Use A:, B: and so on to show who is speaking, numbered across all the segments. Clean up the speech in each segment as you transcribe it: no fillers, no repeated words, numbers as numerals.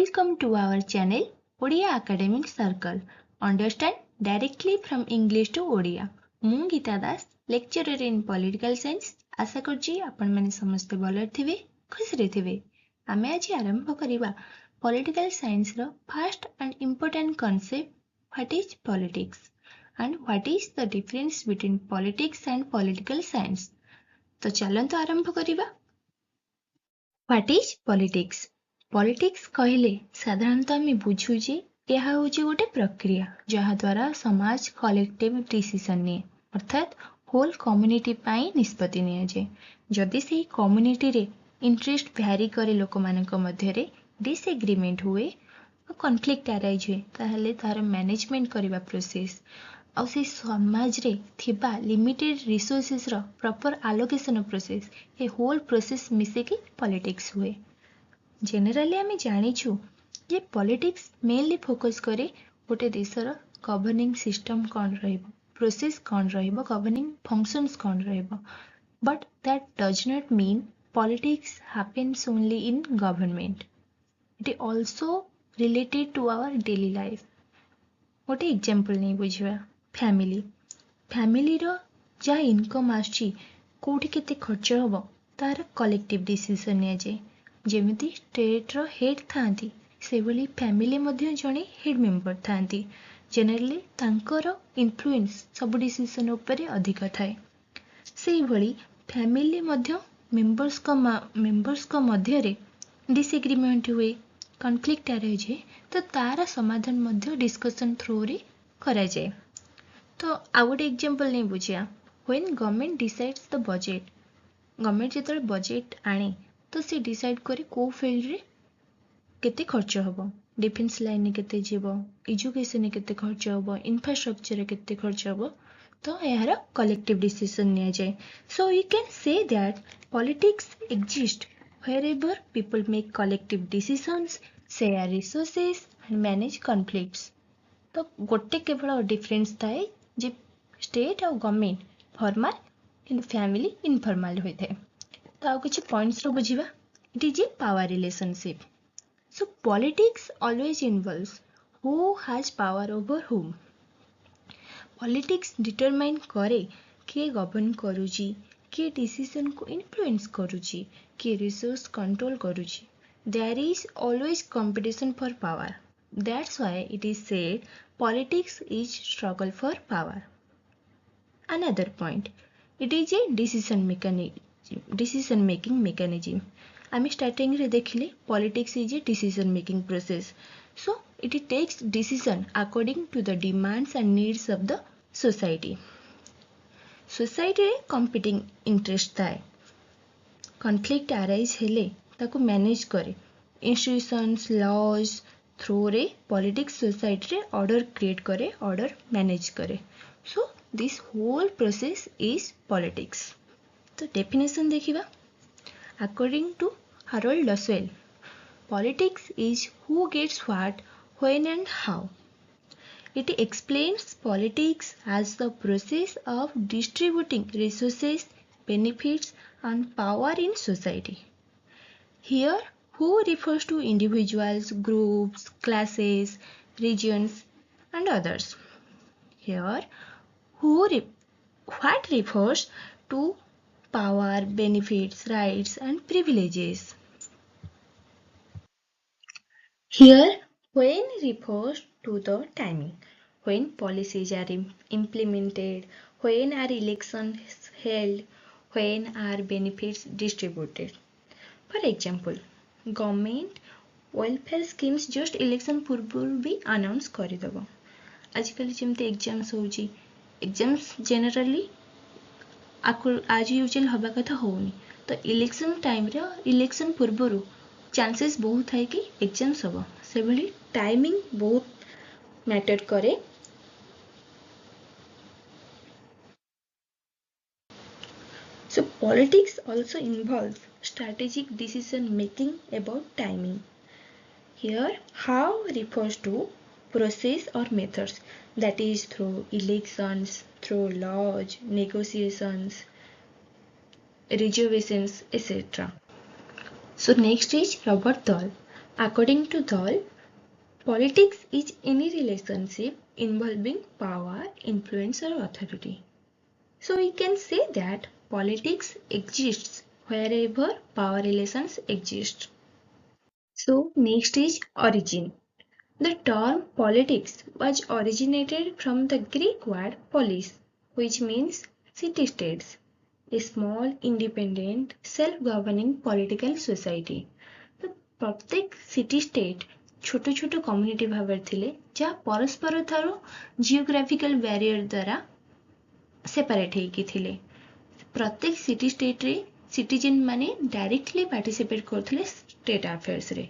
A: Welcome to our channel Odia Academic Circle. Understand directly from English to Odia. ମୁଁ Gita Das, lecturer in Political Science. ଆଶା କରୁଛି ଆପଣମାନେ ସମସ୍ତେ ଭଲରେ ଥିବେ, ଖୁସିରେ ଥିବେ। ଆମେ ଆଜି ଆରମ୍ଭ କରିବା Political Scienceର first and important concept, what is politics and what is the difference between politics and political science. ତ ଚାଲନ୍ତୁ ଆରମ୍ଭ କରିବା। What is politics? पॉलिटिक्स कहले साधारणतः आम बुझू जे यह हूँ गोटे प्रक्रिया जहाँ द्वारा समाज कलेक्टिव डिसीजन निए अर्थात होल कम्युनिटी निष्पत्ति निया जाए। जदि से कम्युनिटी रे इंटरेस्ट भ्यारी करे लोक मानक मध्यरे डिसएग्रीमेंट हुए कॉन्फ्लिक्ट अराइज हुए ताहले तार मैनेजमेंट करबा प्रोसेस और से समाज रे थिबा लिमिटेड रिसोर्सेस रो प्रॉपर एलोकेशन प्रोसेस ए होल प्रोसेस मिसे कि पॉलिटिक्स हुए। जेनेराली आम जाचु जे पॉलिटिक्स मेनली फोकस करे गोटे देशर गवर्निंग सिस्टम कौन प्रोसेस कौन गवर्निंग फंक्शंस कौन but that does not mean politics happens only in government. It is also related to our daily life. गोटे एग्जांपल नहीं बुझा फैमिली फैमिली रो जहाँ इनकम आसी कोठी केते खर्च हम तार कलेक्टिव डिसीजन निया जाए। जेमिति स्टेट रो हेड थांती से भली फैमिली मध्य जने हेड मेंबर थांती जनरली तांकर इन्फ्लुएंस सब डिसीजन उपरे अधिक थाए। से भली फैमिली मध्य मेंबर्स को मध्य रे डिसएग्रीमेंट हुए कॉन्फ्लिक्ट अराइज है तो तार समाधान मध्य डिस्कशन थ्रू रे करा जाए। तो आ गोटे एग्जांपल नहीं बुझिया when government decides the budget government जेतले बजेट आने तो सी डिसाइड करे को फील्ड रे केते खर्च हबो डिफेंस लाइन ने केते जीवो एजुकेशन ने केते खर्च हबो इंफ्रास्ट्रक्चर रे केते खर्च हबो तो यार कलेक्टिव डिसीजन निया जाए। So you can say that politics exist wherever people make collective decisions, share resources and manage conflicts. तो गोटे केवल डिफरेंस थाए जे स्टेट और गवर्नमेंट फॉर्मल किंतु फैमिली इनफॉर्मल होता है। तो आउ किछि पॉइंट्स रो बुझिबा it is a power relationship. So politics always involves who has power over whom. Politics determine करे किए गवर्न करूची किए डिसीजन को इन्फ्लुएंस करूची किए रिसोर्स कंट्रोल करूची। There is always competition for power. That's why it is said politics is struggle for power. Another point it is a decision making mechanism. आम starting रे देखिले politics is a decision making process. So it takes decision according to the demands and needs of the society. Society रे competing interest थाए conflict arise हेले ताको manage करे institutions laws through रे politics society रे order create करे order manage करे। So this whole process is politics. तो डेफिनेशन देखिबा according to Harold Lasswell politics is who gets what when and how. It explains politics as the process of distributing resources, benefits and power in society. Here who refers to individuals, groups, classes, regions and others. Here what refers to power, benefits, rights and privileges. Here when refers to the timing when policies are implemented, when are elections held, when are benefits distributed. For example, government welfare schemes just election पूर्व भी announce करदेव। आजकल जमती exams होची exams generally आज usual हवा कथा होनी तो इलेक्शन टाइम रे इलेक्शन पूर्व चांसेस बहुत है कि एग्जाम्स हम से भली टाइमिंग बहुत मैटर करे। So politics also involves strategic decision making about timing. Here how refers to process or methods that is through elections, through laws, negotiations, reservations, etc. So next is Robert Dahl. According to Dahl, politics is any relationship involving power, influence or authority. So we can say that politics exists wherever power relations exist. So next is origin. The term politics was originated from the Greek word polis, which means city-states, a small, independent, self-governing political society. तो प्रत्येक city state छोट छोट community भाव थिले जहाँ परस्पर थारो geographical barrier द्वारा सेपरेट होइकी थिले प्रत्येक सिटी स्टेट रे सिटीजन माने डायरेक्टली पार्टिसिपेट करथिले स्टेट अफेयर्स रे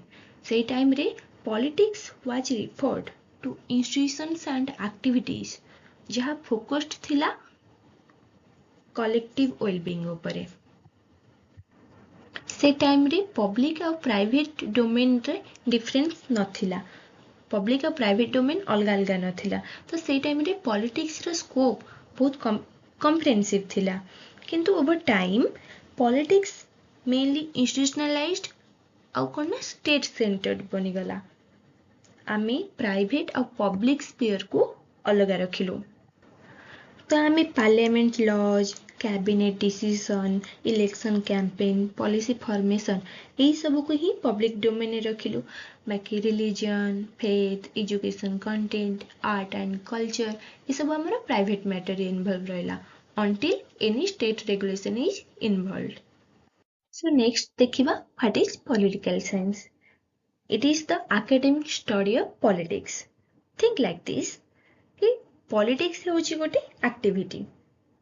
A: सेही टाइम रे politics was referred to institutions and activities जहाँ फोकस्ड थिला कलेक्टिव वेलबीइंग उपरे से टाइम रे पब्लिक और प्राइवेट डोमेन रे डिफरेंस नथिला पब्लिक और प्राइवेट डोमेन अलग अलग नथिला तो से टाइम रे पॉलिटिक्स रो स्कोप बहुत कम्प्रेहेंसिव थिला किंतु over time politics mainly institutionalised और कोन स्टेट सेंटर्ड बनी गला आमे प्राइवेट और पब्लिक स्फीयर को अलग रखिलु तो आमे parliament laws cabinet decision election campaign policy formation यही सब को ही पब्लिक डोमेन में रखिलु बाकी religion faith education content art and culture ये सब हमारा प्राइवेट मैटर इन्वॉल्व रहला until any state regulation is involved. So next देखिबा what is political science. It is the academic study of politics. Think like this कि politics होउची गोटे activity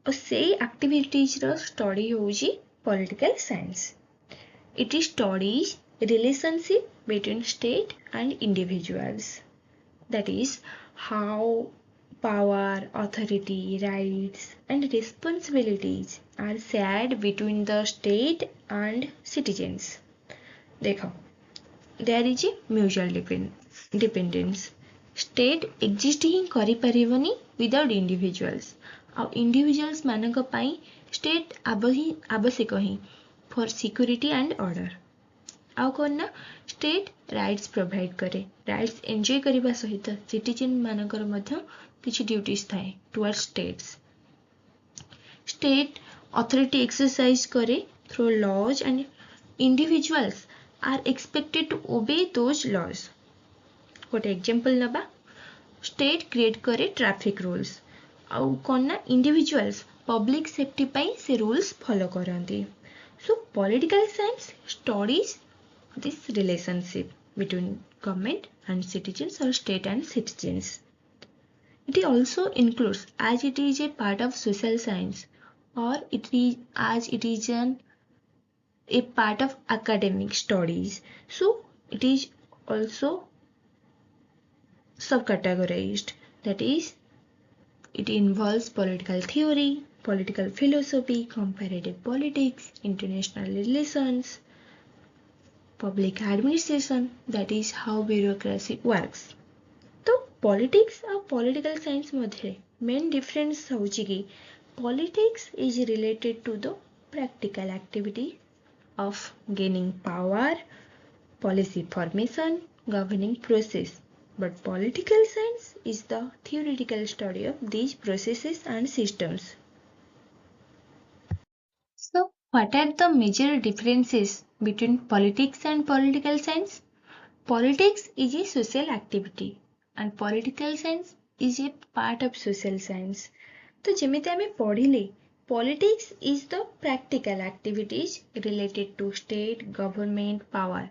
A: और से activities रो study होउची political science. It studies relationship between state and individuals. That is how power, authority, rights and responsibilities are shared between the state and citizens. देखो, there is a mutual dependence. State exist ही करी परिवनी without individuals. और individuals मानक पाई state आवश्यक ही for security and order. आउ कौन ना state rights provide करे rights enjoy करबा सहित सिटीजन मानकर मध्य किछि ड्यूटीज थाए toward states state authority exercise करे through laws and individuals are expected to obey those laws गोटे एग्जांपल नबा स्टेट क्रिएट करे ट्रैफिक रूल्स आउ कोन ना इंडिविजुअल्स पब्लिक सेफ्टी पाई से रूल्स फॉलो करंती so political science studies this relationship between government and citizens or state and citizens. It also includes as it is a part of social science or it is as it is a part of academic studies. So it is also subcategorized. That is, it involves political theory, political philosophy, comparative politics, international relations, public administration, that is how bureaucracy works. तो politics और political science मध्य main difference होची कि politics is related to the practical activity of gaining power, policy formation, governing process. But political science is the theoretical study of these processes and systems. So what are the major differences between politics and political science? Politics is a social activity and political science is a part of social science. तो जेमिति आमे पढ़िले politics is the practical activities related to state government power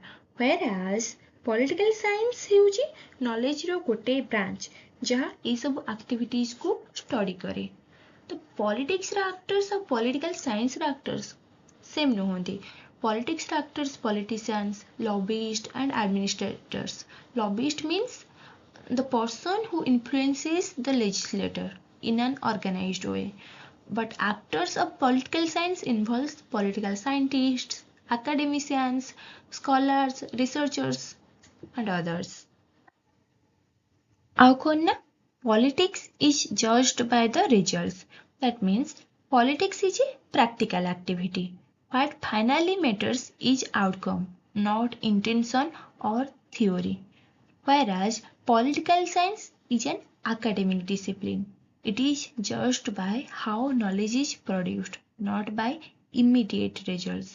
A: whereas political science हेउची knowledge रो गोटे branch जहाँ ये सब activities को study करे. तो politics रा actors और political science रा actors same नुहंती. Politics actors, politicians, lobbyists and administrators. Lobbyist means the person who influences the legislator in an organized way. But actors of political science involves political scientists, academicians, scholars, researchers and others. Politics is judged by the results. That means politics is a practical activity. What finally matters is outcome. not intention or theory. Whereas political science is an academic discipline. It is judged by how knowledge is produced, not by immediate results.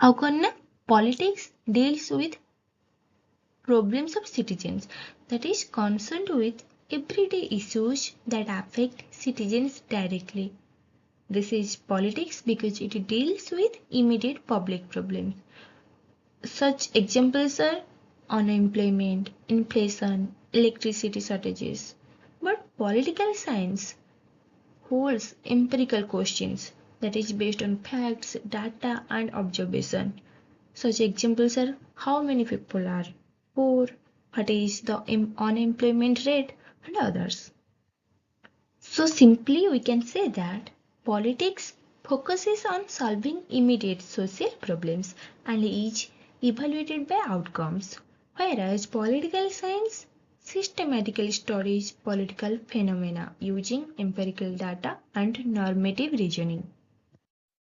A: ଆଉ କଣ ନା politics deals with problems of citizens, that is concerned with everyday issues that affect citizens directly. This is politics because it deals with immediate public problems. Such examples are unemployment, inflation, electricity shortages. But political science holds empirical questions, that is based on facts, data, and observation. Such examples are how many people are poor, what is the unemployment rate, and others. So simply we can say that politics focuses on solving immediate social problems and is evaluated by outcomes, whereas political science systematically studies political phenomena using empirical data and normative reasoning.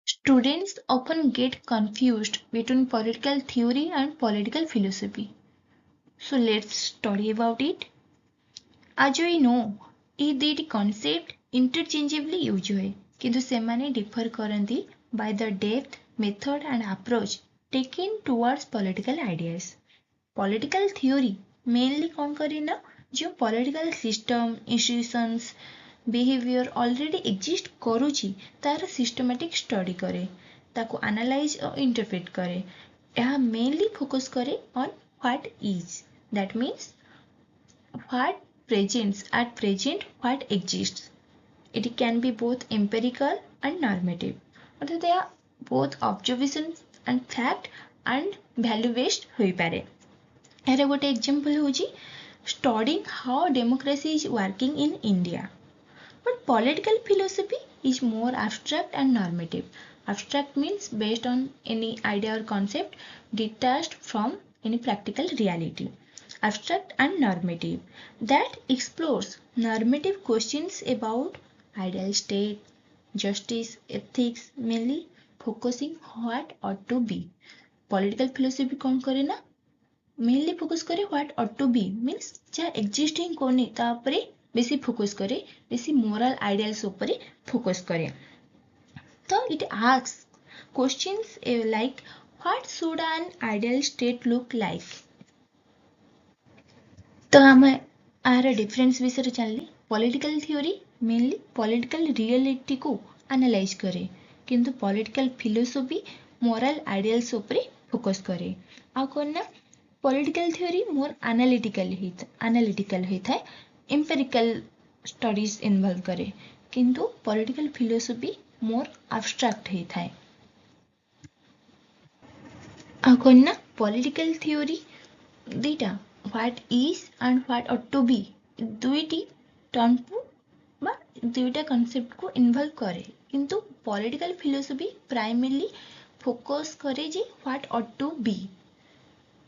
A: Students often get confused between political theory and political philosophy. So let's study about it. As we know, ये दुईटी concept interchangeably use हुए, किंतु सेमाने differ करती by the depth, method and approach taken towards political ideas. Political theory mainly कौन करे ना, जो political system, institutions, behavior already exist करूची तार systematic study करे, ताको analyze और interpret करे. यह mainly focus करे on what is, that means what presents at present, what exists. It can be both empirical and normative, अर्थात यह both observation and fact and value based होई पारे. यार गोटे एग्जांपल होची studying how democracy is working in India. But political philosophy is more abstract and normative. Abstract means based on any idea or concept detached from any practical reality. Abstract and normative, that explores normative questions about ideal state, justice, ethics, mainly focusing what ought to be. Political philosophy कौन करे ना, mainly focus करे what ought to be, means जहाँ existing कोनी ता उपरे बेसी focus करे, बेसी मोरल आइडियल्स ऊपर फोकस करे. तो it asks questions like what should an ideal state look like. तो हम आर डिफरेंस विषय जानली. Political theory mainly political reality को एनालाइज करे, किंतु पॉलिटिकल फिलोसफी मोरल आइडियल्स ऊपर फोकस करे. आ कोन ना पॉलिटिकल थ्योरी मोर एनालिटिकल होता है, empirical studies involve करे, किंतु political philosophy more abstract ही था. आकोन ना political theory दीटा what is and what ought to be दुईटी टर्म को बा दुईटा concept को involve करे, किंतु political philosophy primarily focus करे जे what ought to be.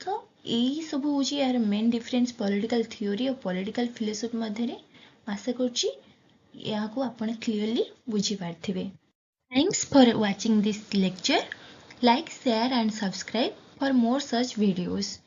A: तो यही सब होची यार मेन डिफरेंस पॉलिटिकल थ्योरी और पॉलिटिकल फिलोसफी मध्य. आशा करुच्ची या को आपण क्लियरली बुझी पारथिबे. Thanks for watching this lecture. Like, share and subscribe for more such videos.